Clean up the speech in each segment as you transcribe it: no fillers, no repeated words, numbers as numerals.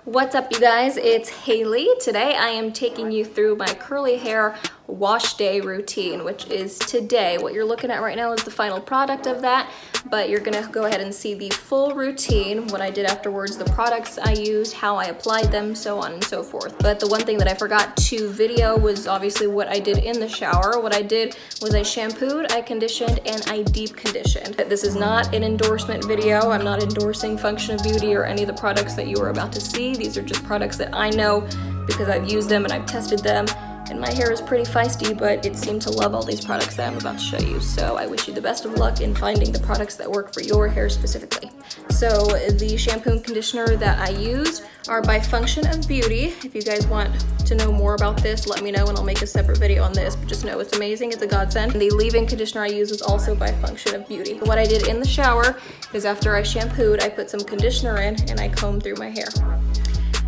What's up, you guys? It's Haley. Today I am taking you through my curly hair wash day routine, which is today. What you're looking at right now is the final product of that, but you're gonna go ahead and see the full routine, what I did afterwards, the products I used, how I applied them, so on and so forth. But the one thing that I forgot to video was obviously what I did in the shower. What I did was I shampooed, I conditioned, and I deep conditioned. This is not an endorsement video. I'm not endorsing Function of Beauty or any of the products that you are about to see. These are just products that I know because I've used them and I've tested them. And my hair is pretty feisty, but it seemed to love all these products that I'm about to show you. So I wish you the best of luck in finding the products that work for your hair specifically. So the shampoo and conditioner that I used are by Function of Beauty. If you guys want to know more about this, let me know and I'll make a separate video on this, but just know it's amazing, it's a godsend. And the leave-in conditioner I use is also by Function of Beauty. What I did in the shower is after I shampooed, I put some conditioner in and I combed through my hair.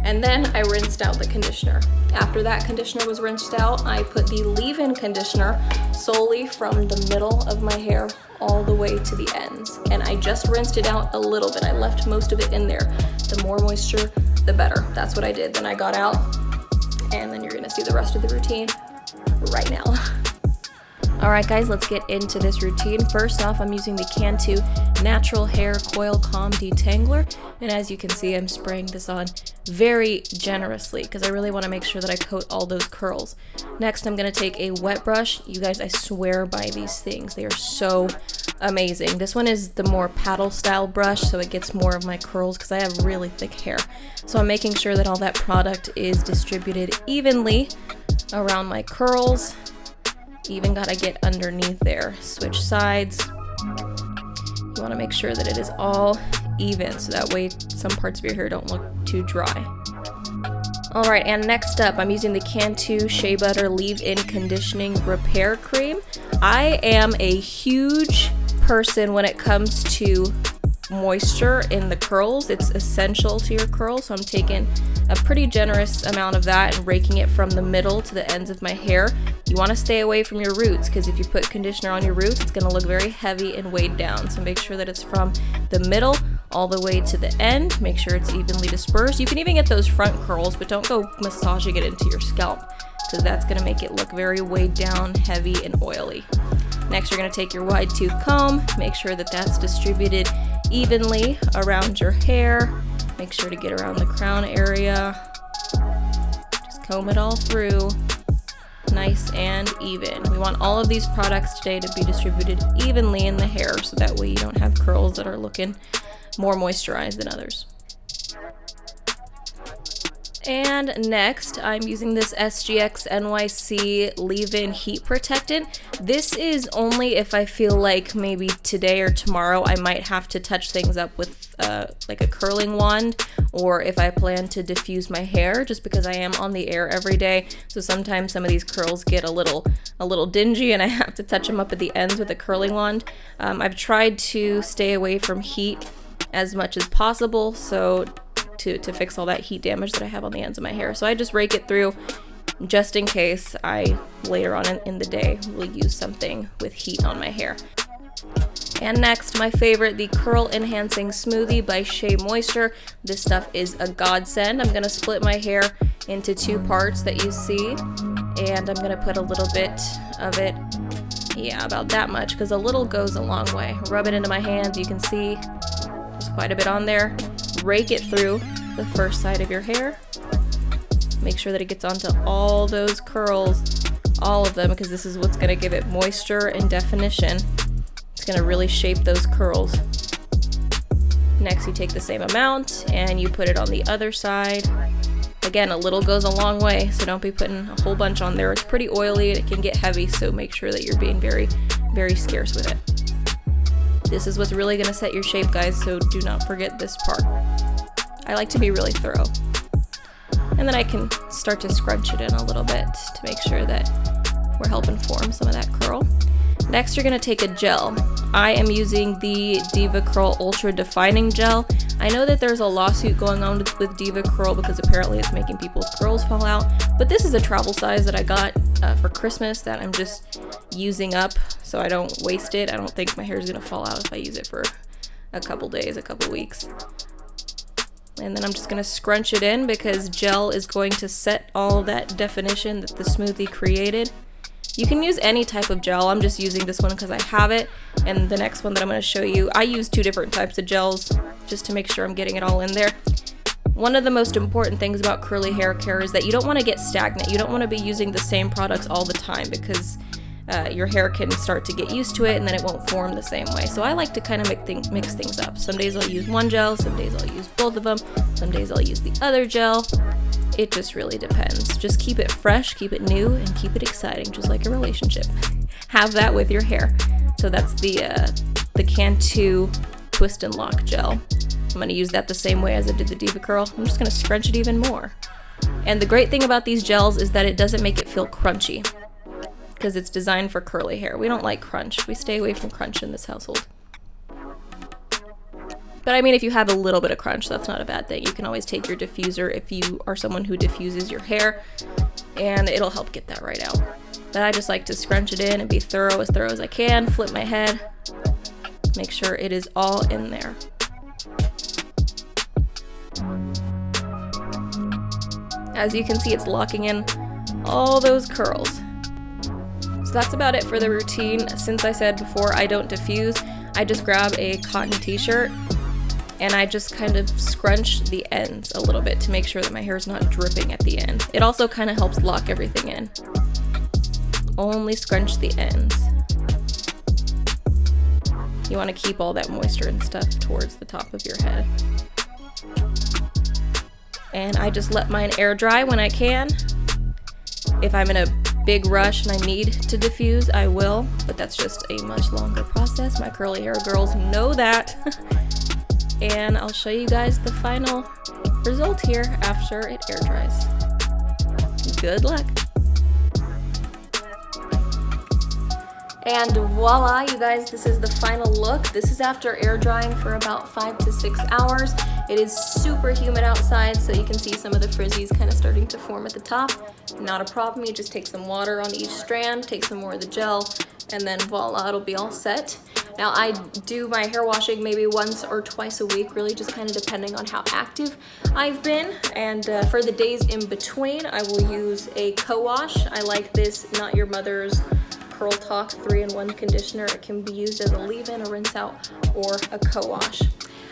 And then I rinsed out the conditioner. After that conditioner was rinsed out, I put the leave-in conditioner solely from the middle of my hair all the way to the ends. And I just rinsed it out a little bit. I left most of it in there. The more moisture, the better. That's what I did. Then I got out, and then you're gonna see the rest of the routine right now. All right, guys, let's get into this routine. First off, I'm using the Cantu Natural Hair Coil Calm Detangler. And as you can see, I'm spraying this on very generously because I really want to make sure that I coat all those curls. Next, I'm going to take a wet brush. You guys, I swear by these things. They are so amazing. This one is the more paddle style brush, so it gets more of my curls because I have really thick hair. So I'm making sure that all that product is distributed evenly around my curls. Even gotta get underneath there. Switch sides. You want to make sure that it is all even so that way some parts of your hair don't look too dry. Alright, and next up I'm using the Cantu Shea Butter Leave-In Conditioning Repair Cream. I am a huge person when it comes to moisture in the curls. It's essential to your curls, so I'm taking a pretty generous amount of that and raking it from the middle to the ends of my hair. You want to stay away from your roots because if you put conditioner on your roots, it's going to look very heavy and weighed down. So make sure that it's from the middle all the way to the end. Make sure it's evenly dispersed. You can even get those front curls, but don't go massaging it into your scalp because that's going to make it look very weighed down, heavy, and oily. Next, you're going to take your wide tooth comb. Make sure that that's distributed evenly around your hair. Make sure to get around the crown area. Just comb it all through, nice and even. We want all of these products today to be distributed evenly in the hair so that way you don't have curls that are looking more moisturized than others. And next, I'm using this SGX NYC Leave-In Heat Protectant. This is only if I feel like maybe today or tomorrow I might have to touch things up with like a curling wand, or if I plan to diffuse my hair, just because I am on the air every day. So sometimes some of these curls get a little dingy and I have to touch them up at the ends with a curling wand. I've tried to stay away from heat as much as possible, so to fix all that heat damage that I have on the ends of my hair. So I just rake it through just in case I later on in the day will use something with heat on my hair. And next, my favorite, the Curl Enhancing Smoothie by Shea Moisture. This stuff is a godsend. I'm gonna split my hair into two parts that you see, and I'm gonna put a little bit of it, yeah, about that much, because a little goes a long way. Rub it into my hands. You can see there's quite a bit on there. Rake it through the first side of your hair. Make sure that it gets onto all those curls, all of them, because this is what's going to give it moisture and definition. It's going to really shape those curls. Next, you take the same amount and you put it on the other side. Again, a little goes a long way, so don't be putting a whole bunch on there. It's pretty oily and it can get heavy, so make sure that you're being very, very scarce with it. This is what's really going to set your shape, guys, so do not forget this part. I like to be really thorough. And then I can start to scrunch it in a little bit to make sure that we're helping form some of that curl. Next, you're going to take a gel. I am using the DevaCurl Ultra Defining Gel. I know that there's a lawsuit going on with DevaCurl because apparently it's making people's curls fall out, but this is a travel size that I got for Christmas that I'm just using up so I don't waste it. I don't think my hair is going to fall out if I use it for a couple days, a couple weeks. And then I'm just gonna scrunch it in because gel is going to set all that definition that the smoothie created. You can use any type of gel. I'm just using this one because I have it. And the next one that I'm going to show you, I use 2 different types of gels just to make sure I'm getting it all in there. One of the most important things about curly hair care is that you don't want to get stagnant. You don't want to be using the same products all the time because your hair can start to get used to it and then it won't form the same way. So I like to kind of mix things up. Some days I'll use one gel, some days I'll use both of them, some days I'll use the other gel. It just really depends. Just keep it fresh, keep it new, and keep it exciting, just like a relationship. Have that with your hair. So that's the Cantu Twist and Lock gel. I'm going to use that the same way as I did the Diva Curl. I'm just going to scrunch it even more. And the great thing about these gels is that it doesn't make it feel crunchy because it's designed for curly hair. We don't like crunch. We stay away from crunch in this household. But I mean, if you have a little bit of crunch, that's not a bad thing. You can always take your diffuser if you are someone who diffuses your hair, and it'll help get that right out. But I just like to scrunch it in and be thorough as I can, flip my head, make sure it is all in there. As you can see, it's locking in all those curls. So that's about it for the routine. Since I said before I don't diffuse, I just grab a cotton t-shirt and I just kind of scrunch the ends a little bit to make sure that my hair is not dripping at the end. It also kind of helps lock everything in. Only scrunch the ends. You want to keep all that moisture and stuff towards the top of your head. And I just let mine air dry when I can. If I'm in a big rush and I need to diffuse, I will, but that's just a much longer process. My curly hair girls know that. And I'll show you guys the final result here after it air dries. Good luck. And voila, you guys, this is the final look. This is after air drying for about 5 to 6 hours. It is super humid outside, so you can see some of the frizzies kind of starting to form at the top. Not a problem, you just take some water on each strand, take some more of the gel, and then voila, it'll be all set. Now I do my hair washing maybe once or twice a week, really just kind of depending on how active I've been. And for the days in between, I will use a co-wash. I like this Not Your Mother's Curl Talk 3-in-1 conditioner. It can be used as a leave-in, a rinse out, or a co-wash.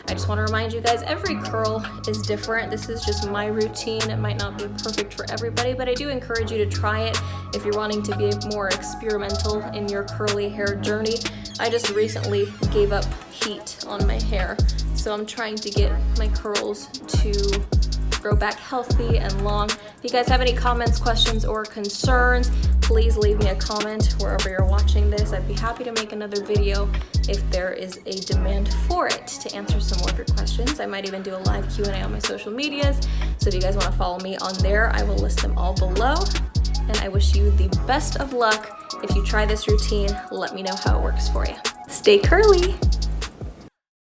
I just want to remind you guys, every curl is different. This is just my routine. It might not be perfect for everybody, but I do encourage you to try it if you're wanting to be more experimental in your curly hair journey. I just recently gave up heat on my hair, so I'm trying to get my curls to grow back healthy and long. If you guys have any comments, questions, or concerns, please leave me a comment wherever you're watching this. I'd be happy to make another video if there is a demand for it to answer some more of your questions. I might even do a live Q&A on my social medias. So if you guys want to follow me on there, I will list them all below. And I wish you the best of luck. If you try this routine, let me know how it works for you. Stay curly!